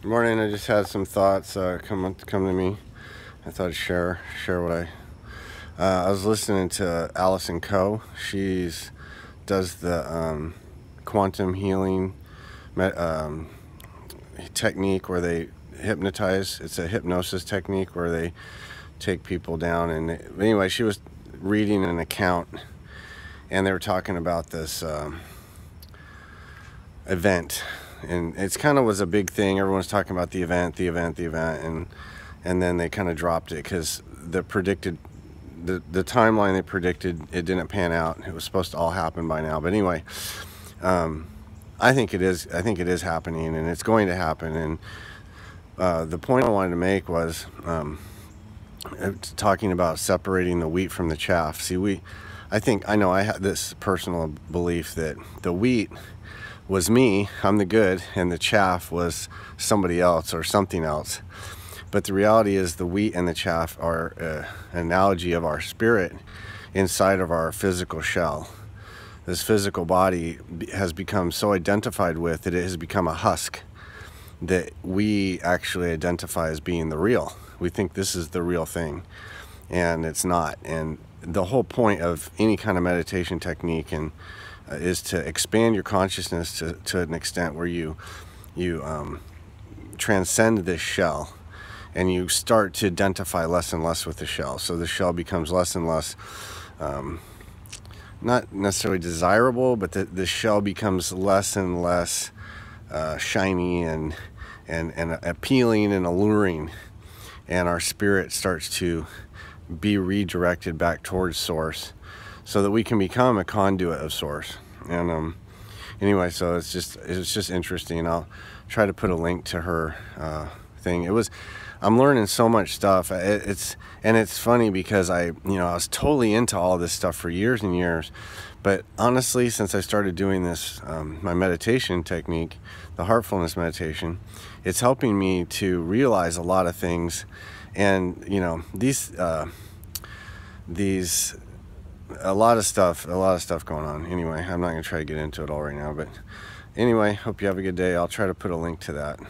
Good morning. I just had some thoughts come to me. I thought I'd share what I was listening to Allison Coe. She's does the quantum healing technique where they hypnotize. It's a hypnosis technique where they take people down. And anyway, she was reading an account, and they were talking about this event. And it's kind of was a big thing. Everyone's talking about the event, and then they kind of dropped it because the timeline they predicted, it didn't pan out. It was supposed to all happen by now, but anyway, I think it is happening, and it's going to happen. And the point I wanted to make was talking about separating the wheat from the chaff. See, I know I had this personal belief that the wheat was me, I'm the good, and the chaff was somebody else or something else. But the reality is the wheat and the chaff are an analogy of our spirit inside of our physical shell. This physical body has become so identified with that it has become a husk that we actually identify as being the real. We think this is the real thing, and it's not. And the whole point of any kind of meditation technique is to expand your consciousness to an extent where you transcend this shell, and you start to identify less and less with the shell. So the shell becomes less and less, not necessarily desirable, but the shell becomes less and less shiny and appealing and alluring, and our spirit starts to be redirected back towards source, so that we can become a conduit of source. And anyway, so it's just interesting. I'll try to put a link to her thing. I'm learning so much stuff. It's funny because I was totally into all this stuff for years and years, but honestly, since I started doing this, my meditation technique, the heartfulness meditation, it's helping me to realize a lot of things. And these a lot of stuff going on. Anyway, I'm not going to try to get into it all right now, but anyway, hope you have a good day. I'll try to put a link to that.